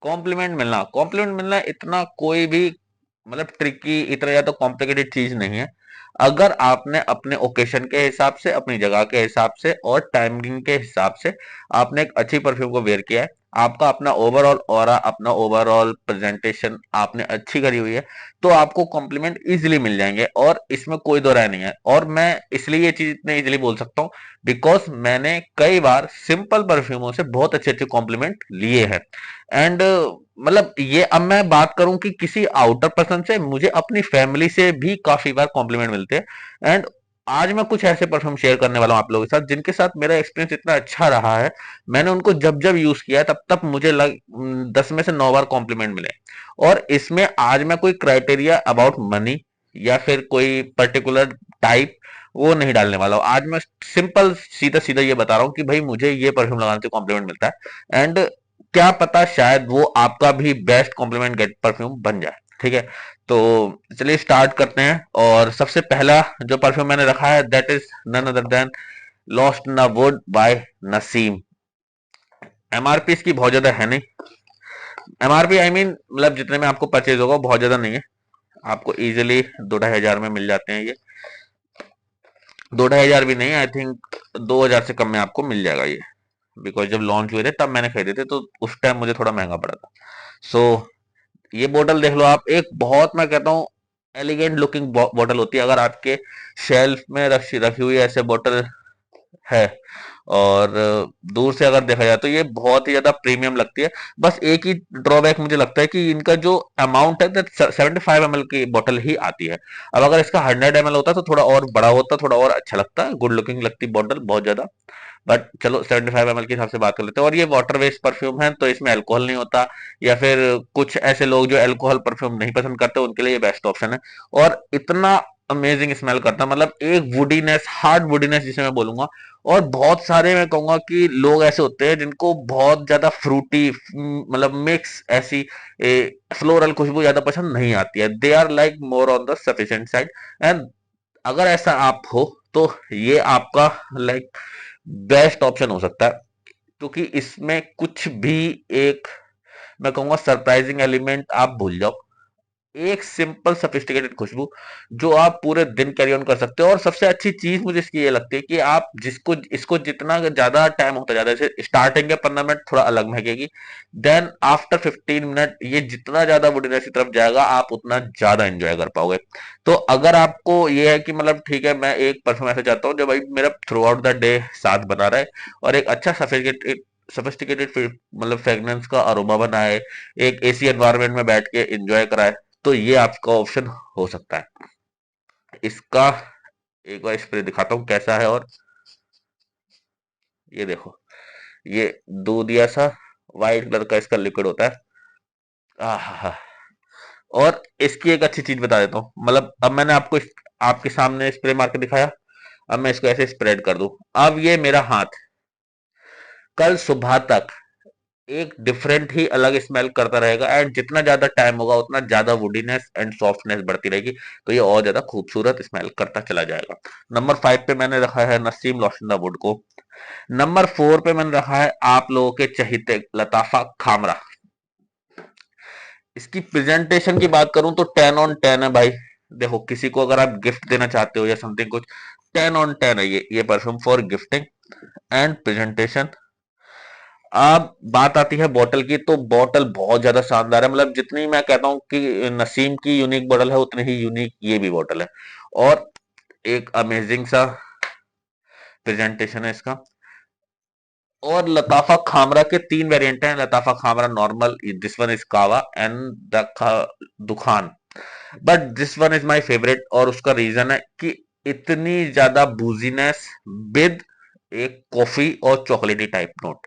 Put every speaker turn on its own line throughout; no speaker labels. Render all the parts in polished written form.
Complement मिलना इतना कोई भी मतलब ट्रिकी, इतना ज्यादा कॉम्प्लिकेटेड चीज नहीं है। अगर आपने अपने ओकेशन के हिसाब से, अपनी जगह के हिसाब से और टाइमिंग के हिसाब से आपने एक अच्छी परफ्यूम को वेयर किया है, आपका अपना ओवरऑल ऑरा, अपना ओवरऑल प्रेजेंटेशन आपने अच्छी करी हुई है, तो आपको कॉम्प्लीमेंट इजीली मिल जाएंगे और इसमें कोई दो राय नहीं है। और मैं इसलिए ये चीज इतने इजीली बोल सकता हूँ बिकॉज मैंने कई बार सिंपल परफ्यूमों से बहुत अच्छे अच्छे कॉम्प्लीमेंट लिए हैं। एंड मतलब ये अब मैं बात करूं कि किसी आउटर पर्सन से, मुझे अपनी फैमिली से भी काफी बार कॉम्प्लीमेंट मिलते हैं। एंड आज मैं कुछ ऐसे परफ्यूम शेयर करने वाला हूं आप लोगों के साथ जिनके साथ मेरा एक्सपीरियंस इतना अच्छा रहा है। मैंने उनको जब जब यूज किया है तब तब मुझे 10 में से 9 बार कॉम्प्लीमेंट मिले। और इसमें आज मैं कोई क्राइटेरिया अबाउट मनी या फिर कोई पर्टिकुलर टाइप वो नहीं डालने वाला हूं। आज मैं सिंपल सीधा सीधा ये बता रहा हूँ कि भाई मुझे ये परफ्यूम लगाने से कॉम्प्लीमेंट मिलता है। एंड क्या पता शायद वो आपका भी बेस्ट कॉम्प्लीमेंट गेट परफ्यूम बन जाए। ठीक है, तो चलिए स्टार्ट करते हैं। और सबसे पहला जो परफ्यूम मैंने रखा है that is none other than lost in the wood by Naseem. MRP इसकी बहुत ज्यादा है नहीं, एमआरपी आई मीन मतलब जितने में आपको परचेज होगा बहुत ज्यादा नहीं है। आपको इजीली 2-2.5 हजार में मिल जाते हैं ये। 2-2.5 हजार भी नहीं, आई थिंक 2 हजार से कम में आपको मिल जाएगा ये। बिकॉज जब लॉन्च हुए थे तब मैंने खरीदे थे तो उस टाइम मुझे थोड़ा महंगा पड़ा था। सो ये बोतल देख लो आप, एक बहुत मैं कहता हूँ एलिगेंट लुकिंग बोतल होती है। अगर आपके शेल्फ में रखी रखी हुई ऐसे बोतल है और दूर से अगर देखा जाए तो ये बहुत ही ज्यादा प्रीमियम लगती है। बस एक ही ड्रॉबैक मुझे लगता है कि इनका जो अमाउंट है दैट 75 ml की बोतल ही आती है। अब अगर इसका 100 ml होता तो थोड़ा और बड़ा होता, थोड़ा और अच्छा लगता, गुड लुकिंग लगती बोतल बहुत ज्यादा। बट चलो 75 ml के हिसाब से बात कर लेते हैं। और ये वाटर बेस्ड परफ्यूम है तो इसमें अल्कोहल नहीं होता, या फिर कुछ ऐसे लोग जो अल्कोहल परफ्यूम नहीं पसंद करते उनके लिए ये बेस्ट ऑप्शन है। और इतना अमेजिंग स्मेल करता है, मतलब एक वुडीनेस, हार्ड वुडीनेस जिसे मैं बोलूंगा। और बहुत सारे मैं कहूंगा कि लोग ऐसे होते हैं जिनको बहुत ज्यादा फ्रूटी मतलब मिक्स ऐसी फ्लोरल खुशबू ज्यादा पसंद नहीं आती है, they are like more on the sufficient side. And अगर ऐसा आप हो तो ये आपका लाइक बेस्ट ऑप्शन हो सकता है, क्योंकि इसमें कुछ भी एक मैं कहूंगा सरप्राइजिंग एलिमेंट आप भूल जाओ। एक सिंपल सफिस्टिकेटेड खुशबू जो आप पूरे दिन कैरी ऑन कर सकते हो। और सबसे अच्छी चीज मुझे इसकी ये लगती है कि आप जिसको इसको जितना ज्यादा टाइम होता जाता है, जैसे स्टार्टिंग के 15 मिनट थोड़ा अलग महकेगी, देन आफ्टर 15 मिनट ये जितना ज्यादा वुडीनेस की तरफ जाएगा आप उतना ज्यादा एंजॉय कर पाओगे। तो अगर आपको ये है कि मतलब ठीक है मैं एक परफ्यूम ऐसा चाहता हूँ जो भाई मेरा थ्रू आउट द डे साथ बना रहा है और एक अच्छा सफिस्टिकेटेड मतलब फ्रेग्रेंस का अरोमा बनाए, एक एसी एनवायरनमेंट में बैठ के एंजॉय कराए, तो ये आपका ऑप्शन हो सकता है। इसका एक बार स्प्रे दिखाता हूँ कैसा है। और ये देखो, ये दूधिया सा वाइट कलर का इसका लिक्विड होता है। आहा। और इसकी एक अच्छी चीज बता देता हूँ, मतलब अब मैंने आपको आपके सामने स्प्रे मार के दिखाया, अब मैं इसको ऐसे स्प्रेड कर दूं। अब ये मेरा हाथ कल सुबह तक एक डिफरेंट ही अलग स्मेल करता रहेगा। एंड जितना ज्यादा टाइम होगा उतना ज्यादा वुडीनेस एंड सॉफ्टनेस बढ़ती रहेगी, तो ये और ज्यादा खूबसूरत स्मेल करता चला जाएगा। नंबर 5 पे मैंने रखा है नसीम लोशन द वुड को। नंबर 4 पे मैंने रखा है आप लोगों के चहीते लताफा खामरा। इसकी प्रेजेंटेशन की बात करूं तो 10 on 10 है भाई। देखो किसी को अगर आप गिफ्ट देना चाहते हो या समथिंग कुछ, 10 on 10 है ये perfume for gifting and presentation. अब बात आती है बॉटल की, तो बॉटल बहुत ज्यादा शानदार है। मतलब जितनी मैं कहता हूँ कि नसीम की यूनिक बॉटल है उतनी ही यूनिक ये भी बॉटल है। और एक अमेजिंग सा प्रेजेंटेशन है इसका। और लताफा खामरा के 3 वेरिएंट हैं, लताफा Khamra normal, this one is कावा एंड द दुखान। But this one is my favourite और उसका रीजन है कि इतनी ज्यादा बूजीनेस विद एक कॉफी और चॉकलेटी टाइप नोट।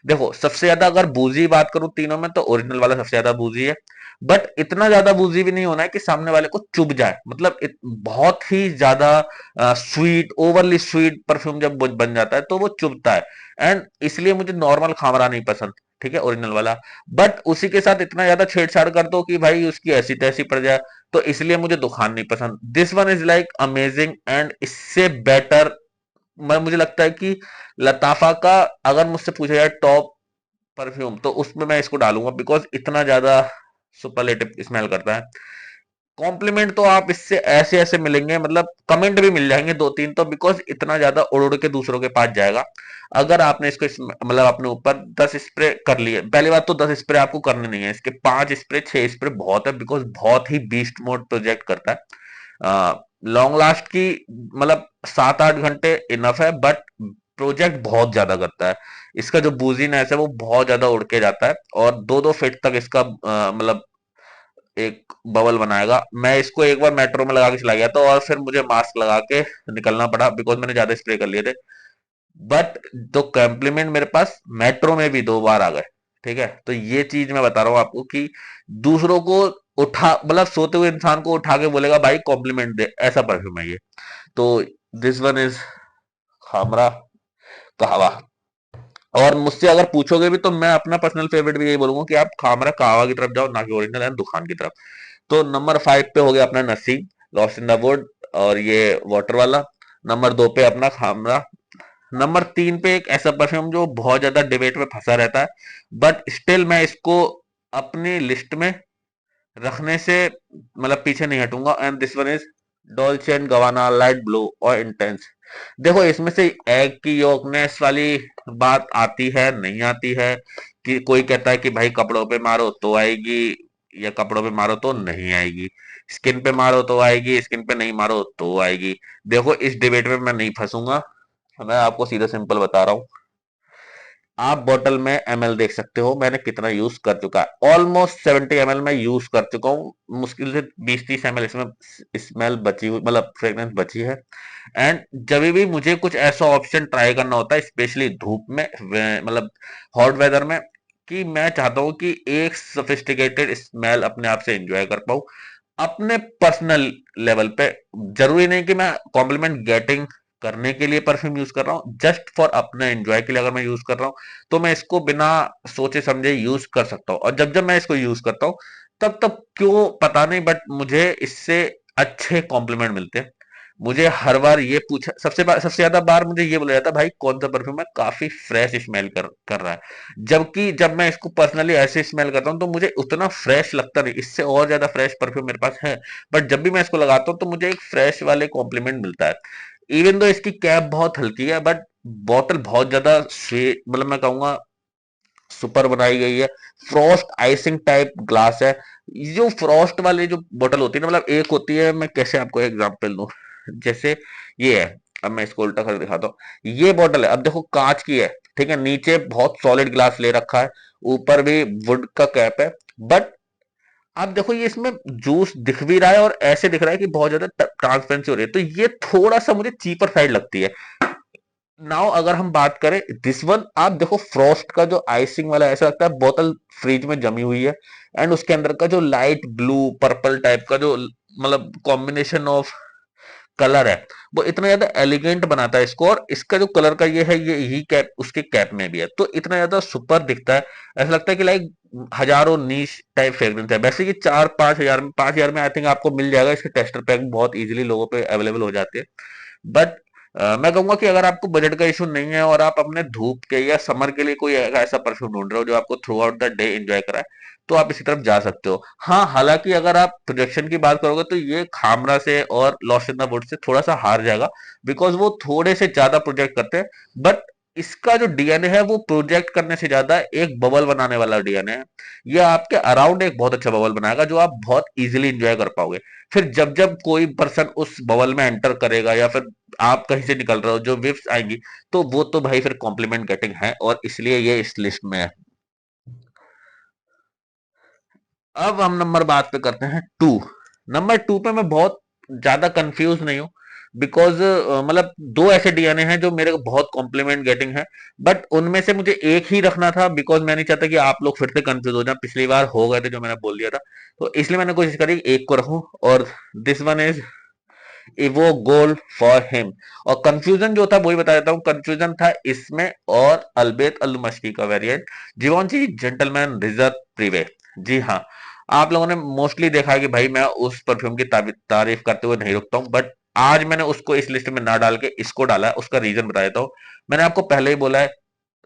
देखो सबसे ज्यादा अगर बूजी बात करूं तीनों में तो ओरिजिनल वाला सबसे ज्यादा बूजी है। बट इतना ज्यादा बूजी भी नहीं होना है कि सामने वाले को चुभ जाए, मतलब बहुत ही ज्यादा स्वीट, ओवरली स्वीट परफ्यूम जब बन जाता है तो वो चुभता है। एंड इसलिए मुझे नॉर्मल खामरा नहीं पसंद, ठीक है, ओरिजिनल वाला। बट उसी के साथ इतना ज्यादा छेड़छाड़ कर दो कि भाई उसकी ऐसी तैसी पड़ जाए, तो इसलिए मुझे दुखान नहीं पसंद। This one is like amazing and इससे बेटर मैं मुझे लगता है कि लताफा का अगर मुझसे पूछा जाए टॉप परफ्यूम, तो उसमें मैं इसको डालूंगा बिकॉज इतना ज्यादा सुपरलेटिव स्मेल करता है। कॉम्प्लीमेंट तो आप इससे ऐसे ऐसे मिलेंगे, मतलब कमेंट भी मिल जाएंगे दो तीन तो, बिकॉज इतना ज्यादा उड़ उड़ के दूसरों के पास जाएगा। अगर आपने इसको मतलब अपने ऊपर 10 स्प्रे कर लिए, पहली बात तो 10 स्प्रे आपको करने नहीं है, इसके 5 स्प्रे 6 स्प्रे बहुत है, बिकॉज बहुत ही बीस्ट मोड प्रोजेक्ट करता है। लॉन्ग लास्ट की मतलब 7-8 घंटे इनफ है, बट प्रोजेक्ट बहुत ज्यादा करता है। इसका जो बूजीनेस है वो बहुत ज्यादा उड़ के जाता है, और 2-2 फीट तक इसका मतलब एक बबल बनाएगा। मैं इसको एक बार मेट्रो में लगा के चला गया था, और फिर मुझे मास्क लगा के निकलना पड़ा बिकॉज मैंने ज्यादा स्प्रे कर लिए थे। बट तो कॉम्प्लीमेंट मेरे पास मेट्रो में भी 2 बार आ गए। ठीक है, तो ये चीज मैं बता रहा हूँ आपको कि दूसरों को उठा, मतलब सोते हुए इंसान को उठा के बोलेगा भाई कॉम्प्लीमेंट दे, ऐसा परफ्यूम है ये। तो दिस वन इज खामरा कहवा। और मुझसे अगर पूछोगे भी तो मैं अपना पर्सनल फेवरेट भी यही बोलूंगा कि आप खामरा कहवा की तरफ जाओ, ना कि ओरिजिनल एंड दुकान की तरफ। तो नंबर 5 पे हो गया अपना नसीब लॉस्ट इन द वुड, और ये वाटर वाला। नंबर 2 पे अपना खामरा। नंबर 3 पे एक ऐसा परफ्यूम जो बहुत ज्यादा डिबेट में फंसा रहता है, बट स्टिल मैं इसको अपनी लिस्ट में रखने से मतलब पीछे नहीं हटूंगा, and this one is Dolce and Gabbana light blue और इंटेंस। देखो इसमें से एग की योकनेस वाली बात आती है नहीं आती है, कि कोई कहता है कि भाई कपड़ों पे मारो तो आएगी, या कपड़ों पे मारो तो नहीं आएगी, स्किन पे मारो तो आएगी, स्किन पे नहीं मारो तो आएगी। देखो इस डिबेट में मैं नहीं फंसूंगा, मैं आपको सीधा सिंपल बता रहा हूँ। आप बॉटल में एमएल देख सकते हो मैंने कितना यूज कर चुका है, ऑलमोस्ट 70 ml मैं यूज कर चुका हूँ। मुश्किल से 20-30 ml इसमें स्मेल बची हुई, मतलब फ्रेग्रेंस बची है। एंड जब भी मुझे कुछ ऐसा ऑप्शन ट्राई करना होता है, स्पेशली धूप में, मतलब हॉट वेदर में, कि मैं चाहता हूँ कि एक सोफिस्टिकेटेड स्मेल अपने आप से एंजॉय कर पाऊँ अपने पर्सनल लेवल पे। जरूरी नहीं कि मैं कॉम्प्लीमेंट गेटिंग करने के लिए परफ्यूम यूज कर रहा हूँ, जस्ट फॉर अपने एंजॉय के लिए अगर मैं यूज कर रहा हूँ, तो मैं इसको बिना सोचे समझे यूज कर सकता हूँ। और जब जब मैं इसको यूज करता हूँ, तब तब क्यों पता नहीं, बट मुझे इससे अच्छे कॉम्प्लीमेंट मिलते हैं। मुझे हर बार ये पूछा, सबसे ज्यादा बार मुझे ये बोला जाता है भाई कौन सा परफ्यूम है, काफी फ्रेश स्मेल कर रहा है। जबकि जब मैं इसको पर्सनली ऐसे स्मेल करता हूँ तो मुझे उतना फ्रेश लगता नहीं, इससे और ज्यादा फ्रेश परफ्यूम मेरे पास है। बट जब भी मैं इसको लगाता हूँ तो मुझे एक फ्रेश वाले कॉम्प्लीमेंट मिलता है। इवन दो इसकी कैप बहुत हल्की है, बट बॉटल बहुत ज्यादा स्वीट, मतलब मैं कहूंगा सुपर बनाई गई है। फ्रॉस्ट आइसिंग टाइप ग्लास है। ये जो फ्रॉस्ट वाली जो बोतल होती है ना, मतलब एक होती है, मैं कैसे आपको एग्जांपल दूं, जैसे ये है, अब मैं इसको उल्टा करके दिखाता हूँ। ये बोतल है, अब देखो कांच की है, ठीक है, नीचे बहुत सॉलिड ग्लास ले रखा है, ऊपर भी वुड का कैप है, बट आप देखो ये इसमें जूस दिख भी रहा है, और ऐसे दिख रहा है कि बहुत ज्यादा ट्रांसपेरेंसी हो रही है, तो ये थोड़ा सा मुझे चीपर साइड लगती है। नाउ अगर हम बात करें दिस वन, आप देखो फ्रॉस्ट का जो आइसिंग वाला, ऐसा लगता है बोतल फ्रिज में जमी हुई है। एंड उसके अंदर का जो लाइट ब्लू पर्पल टाइप का जो मतलब कॉम्बिनेशन ऑफ कलर है, वो इतना ज्यादा एलिगेंट बनाता है इसको। और इसका जो कलर का ये है, ये यही कैप उसके कैप में भी है, तो इतना ज्यादा सुपर दिखता है। ऐसा लगता है कि लाइक हजारों नीश टाइप फ्रेग्रेंस है। वैसे ये 4-5 हजार में आई थिंक आपको मिल जाएगा, इसके टेस्टर पैक बहुत इजीली लोगों पे अवेलेबल हो जाते हैं। बट मैं कहूंगा कि अगर आपको बजट का इशू नहीं है, और आप अपने धूप के या समर के लिए कोई ऐसा परफ्यूम ढूंढ रहे हो जो आपको through out the day enjoy कराए, तो आप इसी तरफ जा सकते हो। हाँ, हालांकि अगर आप प्रोजेक्शन की बात करोगे तो ये खामरा से और lost in the would say थोड़ा सा हार जाएगा, बिकॉज वो थोड़े से ज्यादा प्रोजेक्ट करते हैं। बट इसका जो डीएनए है वो प्रोजेक्ट करने से ज्यादा एक बबल बनाने वाला डीएनए है। ये आपके अराउंड एक बहुत अच्छा बबल बनाएगा, जो आप बहुत इजीली इंजॉय कर पाओगे। फिर जब जब कोई पर्सन उस बबल में एंटर करेगा, या फिर आप कहीं से निकल रहे हो, जो विफ्स आएंगी, तो वो तो भाई फिर कॉम्प्लीमेंट गेटिंग है, और इसलिए ये इस लिस्ट में है। अब हम नंबर बात पे करते हैं 2। नंबर 2 पे मैं बहुत ज्यादा कंफ्यूज नहीं हूँ, बिकॉज मतलब दो ऐसे डीएनए हैं जो मेरे को बहुत कॉम्प्लीमेंट गेटिंग है, बट उनमें से मुझे एक ही रखना था, बिकॉज मैं नहीं चाहता कि आप लोग फिर से कंफ्यूज हो जाए, पिछली बार हो गए थे जो मैंने बोल दिया था। तो इसलिए मैंने कोशिश करी एक को रखूं, और this one is Evo gold for him. और कंफ्यूजन जो था वही बता देता हूँ, कंफ्यूजन था इसमें और अलबेत अल मशकी का वेरिएंट, जिवॉन्ची जेंटलमैन रिजर्व प्रीवे। जी हाँ, आप लोगों ने मोस्टली देखा है कि भाई मैं उस परफ्यूम की तारीफ करते हुए नहीं रुकता हूँ, बट आज मैंने उसको इस लिस्ट में ना डाल के इसको डाला है। उसका रीजन बता देता हूँ। मैंने आपको पहले ही बोला है,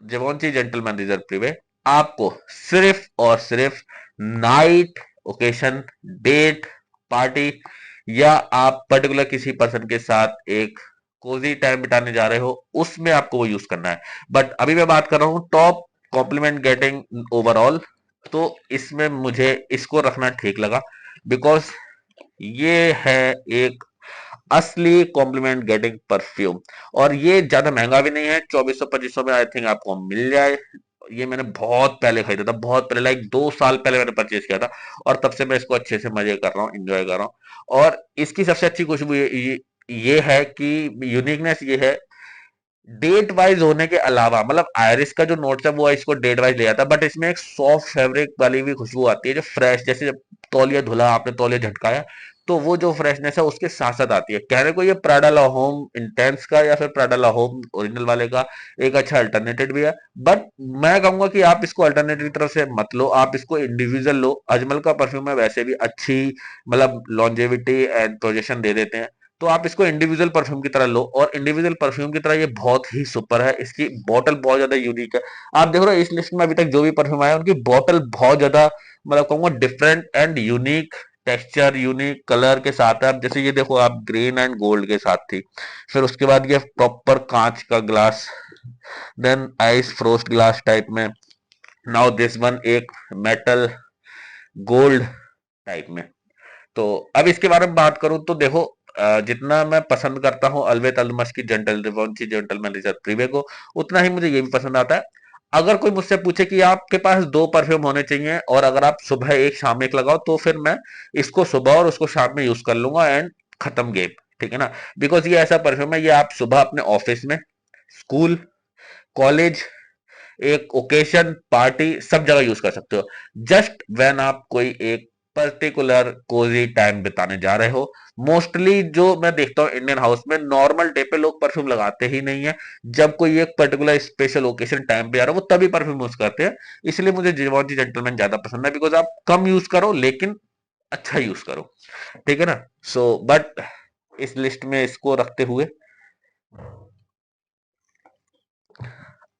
जिवॉन्ची जेंटलमैन रिजर्व प्रीवे आपको सिर्फ और सिर्फ नाइट ओकेशन, डेट, पार्टी, या आप पर्टिकुलर किसी पर्सन के साथ एक कोजी टाइम बिताने जा रहे हो, उसमें आपको वो यूज करना है। बट अभी मैं बात कर रहा हूँ टॉप कॉम्प्लीमेंट गेटिंग ओवरऑल, तो इसमें मुझे इसको रखना ठीक लगा, बिकॉज ये है एक असली कॉम्प्लीमेंट गेटिंग परफ्यूम। और ये ज्यादा महंगा भी नहीं है, 2400 2500 में आई थिंक आपको मिल जाए। ये मैंने बहुत पहले खरीदा था, बहुत पहले, लाइक 2 साल पहले मैंने परचेज किया था, और तब से मैं इसको अच्छे से मजे कर रहा हूँ, इंजॉय कर रहा हूँ। और इसकी सबसे अच्छी खुशबू ये है कि यूनिकनेस ये है, डेट वाइज होने के अलावा, मतलब आयरिस का जो नोट है वो इसको डेट वाइज ले जाता है, बट इसमें एक सॉफ्ट फैब्रिक वाली भी खुशबू आती है, जो फ्रेश, जैसे जब तौलिया धुला, आपने तौलिया झटकाया, तो वो जो फ्रेशनेस है उसके साथ साथ आती है। कहने को ये प्राडा ला होम इंटेंस का या फिर प्राडा ला होम ओरिजिनल वाले का एक अच्छा अल्टरनेटिव भी है, बट मैं कहूंगा कि आप इसको अल्टरनेटिव की तरफ से मत लो, आप इसको इंडिविजुअल लो। अजमल का परफ्यूम है वैसे भी अच्छी, मतलब लॉन्जेविटी एंड प्रोजेक्शन दे देते हैं, तो आप इसको इंडिविजुअल परफ्यूम की तरह लो, और इंडिविजुअल परफ्यूम की तरह ये बहुत ही सुपर है। इसकी बॉटल बहुत ज्यादा यूनिक है। आप देख रहे हो इस लिस्ट में अभी तक जो भी परफ्यूम आया उनकी बॉटल बहुत ज्यादा, मतलब कहूंगा different and unique texture, unique colour के साथ है। आप जैसे ये देखो, आप ग्रीन एंड गोल्ड के साथ थी, फिर उसके बाद ये प्रॉपर कांच का glass, then ice frost glass type में, नाउ दिस वन एक मेटल गोल्ड टाइप में। तो अब इसके बारे में बात करूं तो देखो, जितना मैं पसंद करता हूं अलवेत अलमश की जेंटल रिवॉन्ची जेंटलमैन रिजर्व प्रीवे को, उतना ही मुझे ये भी पसंद आता है। अगर कोई मुझसे पूछे कि आपके पास दो परफ्यूम होने चाहिए और अगर आप सुबह एक शाम में एक लगाओ, तो फिर मैं इसको सुबह और उसको शाम में यूज कर लूंगा, एंड खत्म गेम, ठीक है ना। बिकॉज ये ऐसा परफ्यूम है, ये आप सुबह अपने ऑफिस में, स्कूल, कॉलेज, एक ओकेशन, पार्टी, सब जगह यूज कर सकते हो। जस्ट व्हेन आप कोई एक पर्टिकुलर कोजी टाइम बिताने जा रहे हो। मोस्टली जो मैं देखता हूँ इंडियन हाउस में, नॉर्मल डे पे लोग परफ्यूम लगाते ही नहीं है, जब कोई एक पर्टिकुलर स्पेशल ओकेशन टाइम पे आ रहा है वो तभी परफ्यूम यूज करते हैं। इसलिए मुझे जिवॉन्ची जेंटलमैन ज्यादा पसंद है, बिकॉज आप कम यूज करो लेकिन अच्छा यूज करो, ठीक है ना। सो बट इस लिस्ट में इसको रखते हुए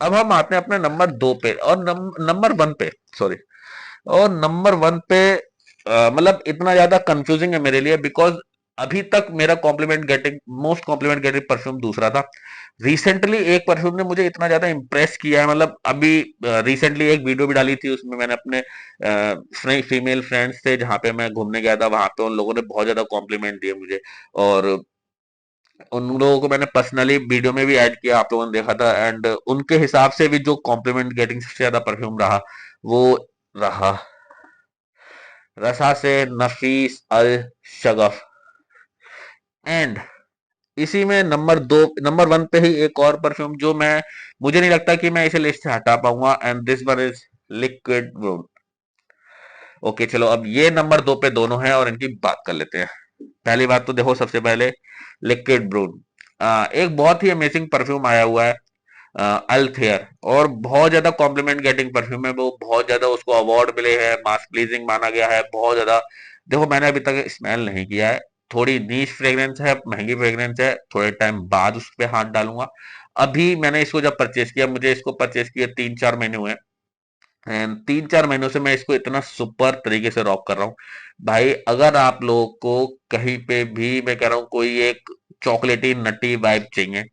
अब हम आते हैं अपने नंबर 2 पे और नंबर 1 पे, सॉरी, और नंबर 1 पे मतलब इतना ज्यादा कंफ्यूजिंग है मेरे लिए, बिकॉज अभी तक मेरा compliment getting most compliment getting perfume दूसरा था। रिसेंटली एक परफ्यूम ने मुझे इतना ज्यादा इंप्रेस किया है, मतलब अभी रिसेंटली एक वीडियो भी डाली थी, उसमें मैंने अपने फीमेल फ्रेंड्स से जहाँ पे मैं घूमने गया था, वहां पे उन लोगों ने बहुत ज्यादा कॉम्प्लीमेंट दिए मुझे, और उन लोगों को मैंने पर्सनली वीडियो में भी ऐड किया, आप लोगों ने देखा था, एंड उनके हिसाब से भी जो कॉम्प्लीमेंट गेटिंग सबसे ज्यादा परफ्यूम रहा, वो रहा रसा से नफीस अल शगफ। एंड इसी में नंबर 1 पे ही एक और परफ्यूम जो मैं, मुझे नहीं लगता कि मैं इसे लिस्ट से हटा पाऊंगा, and this one is liquid Brun. Okay चलो, अब ये नंबर 2 पे दोनों हैं और इनकी बात कर लेते हैं। पहली बात तो देखो, सबसे पहले लिक्विड ब्रून, एक बहुत ही अमेजिंग परफ्यूम आया हुआ है, अल्थेयर, और बहुत ज्यादा कॉम्प्लीमेंट गेटिंग परफ्यूम है वो, बहुत ज्यादा उसको अवार्ड मिले हैं, मास प्लीजिंग माना गया है बहुत ज्यादा। देखो मैंने अभी तक स्मेल नहीं किया है, थोड़ी नीच फ्रेग्रेंस है, महंगी फ्रेग्रेंस है, थोड़े टाइम बाद उस पर हाथ डालूंगा। अभी मैंने इसको जब परचेज किया, मुझे इसको परचेज किया 3 4 महीने हुए, एंड 3 4 महीनों से मैं इसको इतना सुपर तरीके से रॉक कर रहा हूँ भाई। अगर आप लोगों को कहीं पे भी, मैं कह रहा हूँ, कोई एक चॉकलेटी नटी वाइब चाहिए,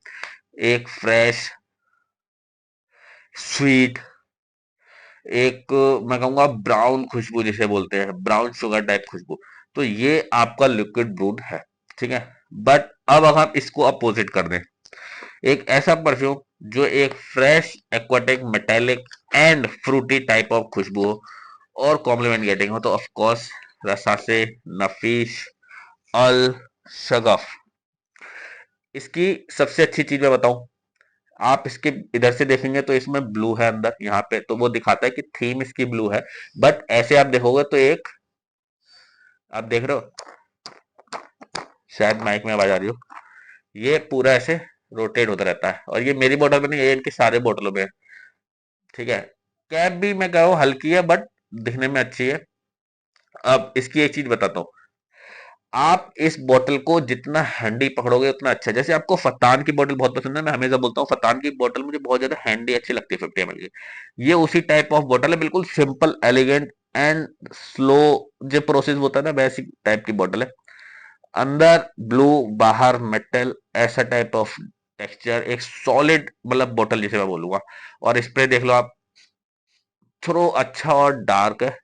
एक फ्रेश स्वीट, एक मैं कहूंगा ब्राउन खुशबू जिसे बोलते हैं, ब्राउन शुगर टाइप खुशबू, तो ये आपका लिक्विड ब्रून है, ठीक है। बट अब अगर हम इसको अपोजिट कर दें, एक ऐसा परफ्यूम जो एक fresh aquatic metallic and fruity type of खुशबू हो और कॉम्प्लीमेंट गेटिंग हो, तो ऑफ कोर्स रसा से नफीस अल शगफ। इसकी सबसे अच्छी चीज मैं बताऊं, आप इसके इधर से देखेंगे तो इसमें ब्लू है अंदर, यहाँ पे तो वो दिखाता है कि थीम इसकी ब्लू है, बट ऐसे आप देखोगे तो एक, आप देख रहे हो, शायद माइक में आवाज आ रही हो, ये पूरा ऐसे रोटेट होता रहता है, और ये मेरी बोतल में नहीं है, इनकी सारे बोतलों में है, ठीक है। कैप भी मैं कह रहा हूँ हल्की है, बट दिखने में अच्छी है। अब इसकी एक चीज बताता हूँ, आप इस बोतल को जितना हैंडी पकड़ोगे उतना अच्छा। जैसे आपको फतान की बोतल बहुत पसंद है, मैं हमेशा बोलता हूँ फतान की बोतल मुझे बहुत ज्यादा हैंडी अच्छी लगती है 50 ml की। ये उसी टाइप ऑफ बोतल है, बिल्कुल सिंपल एलिगेंट एंड स्लो जो प्रोसेस होता है ना, वैसी टाइप की बोतल है। अंदर ब्लू, बाहर मेटल, ऐसा टाइप ऑफ टेक्सचर, एक सॉलिड मतलब बोतल जिसे मैं बोलूंगा। और स्प्रे देख लो आप, थ्रो अच्छा और डार्क है।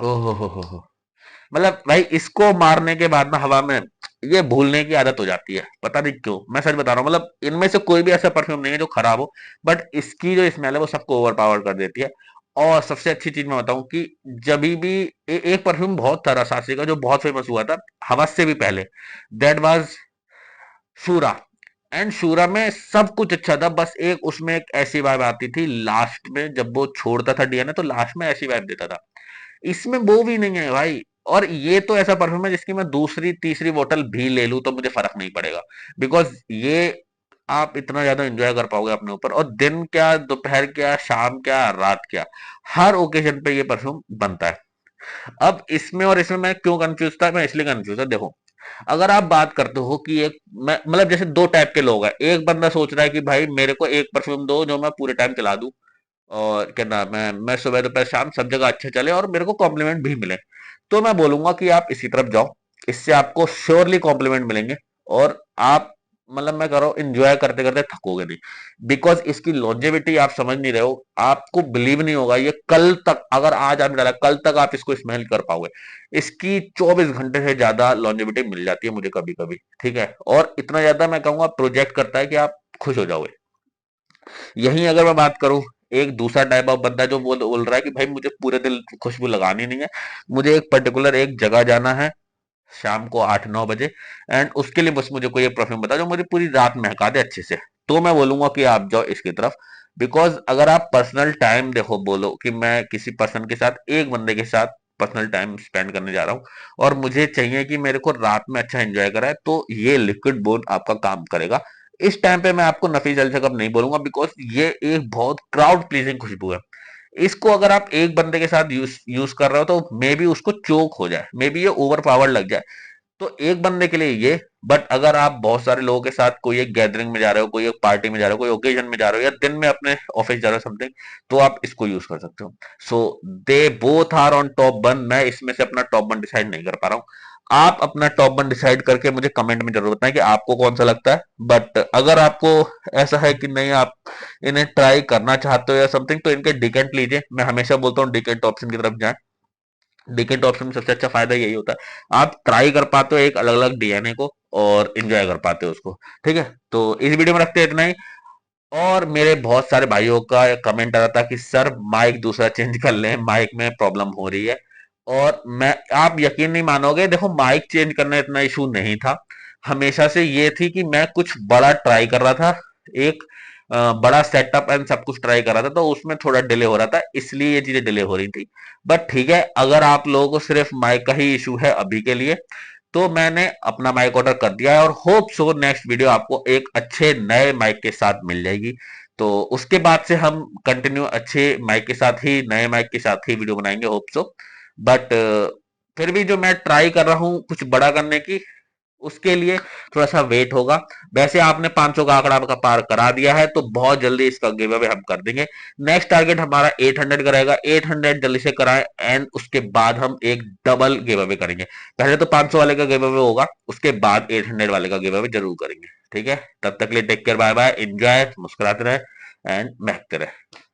ओहो हो, मतलब भाई इसको मारने के बाद ना हवा में ये भूलने की आदत हो जाती है, पता नहीं क्यों, मैं सच बता रहा हूँ। मतलब इनमें से कोई भी ऐसा परफ्यूम नहीं है जो खराब हो, बट इसकी जो स्मेल है वो सबको ओवर पावर कर देती है। और सबसे अच्छी चीज मैं बताऊं कि जब भी एक परफ्यूम बहुत था रसासी का जो बहुत फेमस हुआ था हवस से भी पहले, दैट वाज शूरा। एंड शूरा में सब कुछ अच्छा था, बस एक उसमें एक ऐसी वाइब आती थी लास्ट में जब वो छोड़ता था डीएनए, तो लास्ट में ऐसी वाइब देता था। इसमें वो भी नहीं है भाई। और ये तो ऐसा परफ्यूम है जिसकी मैं दूसरी तीसरी बोतल भी ले लूं तो मुझे फर्क नहीं पड़ेगा, बिकॉज ये आप इतना ज्यादा एंजॉय कर पाओगे अपने ऊपर। और दिन क्या, दोपहर क्या, शाम क्या, रात क्या, हर ओकेजन पे ये परफ्यूम बनता है। अब इसमें और इसमें मैं क्यों कंफ्यूज था, मैं इसलिए कंफ्यूज था, देखो अगर आप बात करते हो कि एक मैं मतलब जैसे दो टाइप के लोग हैं, एक बंदा सोच रहा है कि भाई मेरे को एक परफ्यूम दो जो मैं पूरे टाइम चला दूं, और क्या नाम है, मैं सुबह दोपहर शाम सब जगह अच्छा चले और मेरे को कॉम्प्लीमेंट भी मिले, तो मैं बोलूंगा कि आप इसी तरफ जाओ। इससे आपको श्योरली कॉम्प्लीमेंट मिलेंगे। और आप मतलब मैं कह रहा हूँ इंजॉय करते करते थकोगे नहीं, बिकॉज इसकी लॉन्जेविटी आप समझ नहीं रहे हो। आपको बिलीव नहीं होगा, ये कल तक, अगर आज आपने डाला कल तक आप इसको स्मेल कर पाओगे। इसकी 24 घंटे से ज्यादा लॉन्जेविटी मिल जाती है मुझे कभी कभी, ठीक है। और इतना ज्यादा मैं कहूंगा प्रोजेक्ट करता है कि आप खुश हो जाओगे। यहीं अगर मैं बात करूं, एक दूसरा टाइप ऑफ बंदा जो बोल रहा है कि भाई मुझे पूरे दिन खुशबू लगानी नहीं है, मुझे एक पर्टिकुलर एक जगह जाना है शाम को 8-9 बजे, एंड उसके लिए बस मुझे कोई एक परफ्यूम बता जो मुझे पूरी रात महका दे अच्छे से, तो मैं बोलूंगा कि आप जाओ इसकी तरफ। बिकॉज अगर आप पर्सनल टाइम देखो, बोलो कि मैं किसी पर्सन के साथ, एक बंदे के साथ पर्सनल टाइम स्पेंड करने जा रहा हूँ और मुझे चाहिए कि मेरे को रात में अच्छा एंजॉय करा है, तो ये लिक्विड बोन आपका काम करेगा। इस टाइम पे मैं आपको नफीस अली कब नहीं बोलूंगा, बिकॉज ये एक बहुत क्राउड प्लीजिंग खुशबू है। इसको अगर आप एक बंदे के साथ यूज यूज कर रहे हो तो मे बी उसको चोक हो जाए, मे बी ये ओवर पावर लग जाए, तो एक बंदे के लिए ये। बट अगर आप बहुत सारे लोगों के साथ कोई एक गैदरिंग में जा रहे हो, कोई एक पार्टी में जा रहे हो, कोई ओकेजन में जा रहे हो, या दिन में अपने ऑफिस जा रहे हो समथिंग, तो आप इसको यूज कर सकते हो। So they both are on top 1। मैं इसमें से अपना टॉप 1 डिसाइड नहीं कर पा रहा हूँ। आप अपना टॉप 1 डिसाइड करके मुझे कमेंट में जरूर बताएं कि आपको कौन सा लगता है। बट अगर आपको ऐसा है कि नहीं आप इन्हें ट्राई करना चाहते हो या समथिंग, तो इनके डिकेंट लीजिए। मैं हमेशा बोलता हूँ डिकेंट ऑप्शन की तरफ जाएं। डिकेंट ऑप्शन में सबसे अच्छा फायदा यही होता है, आप ट्राई कर पाते हो एक अलग अलग डीएनए को और एंजॉय कर पाते हो उसको। ठीक है, तो इस वीडियो में रखते हैं इतना ही। और मेरे बहुत सारे भाइयों का कमेंट आ रहा था कि सर माइक दूसरा चेंज कर लें, माइक में प्रॉब्लम हो रही है। और मैं, आप यकीन नहीं मानोगे, देखो माइक चेंज करना इतना इशू नहीं था, हमेशा से ये थी कि मैं कुछ बड़ा ट्राई कर रहा था, एक बड़ा सेटअप एंड सब कुछ ट्राई कर रहा था, तो उसमें थोड़ा डिले हो रहा था, इसलिए ये चीजें डिले हो रही थी। बट ठीक है, अगर आप लोगों को सिर्फ माइक का ही इशू है अभी के लिए, तो मैंने अपना माइक ऑर्डर कर दिया है और होप सो नेक्स्ट वीडियो आपको एक अच्छे नए माइक के साथ मिल जाएगी। तो उसके बाद से हम कंटिन्यू अच्छे माइक के साथ ही, नए माइक के साथ ही वीडियो बनाएंगे, होप सो। बट फिर भी जो मैं ट्राई कर रहा हूँ कुछ बड़ा करने की, उसके लिए थोड़ा सा वेट होगा। वैसे आपने 500 का आंकड़ा का पार करा दिया है, तो बहुत जल्दी इसका गिव अवे हम कर देंगे। नेक्स्ट टारगेट हमारा 800 का रहेगा, 800 जल्दी से कराएं, एंड उसके बाद हम एक डबल गिव अवे करेंगे। पहले तो 500 वाले का गिव अवे होगा, उसके बाद 800 वाले का गिव अवे जरूर करेंगे। ठीक है, तब तक के लिए take care, bye bye, enjoy, मुस्कुराते रहे एंड महकते रहे।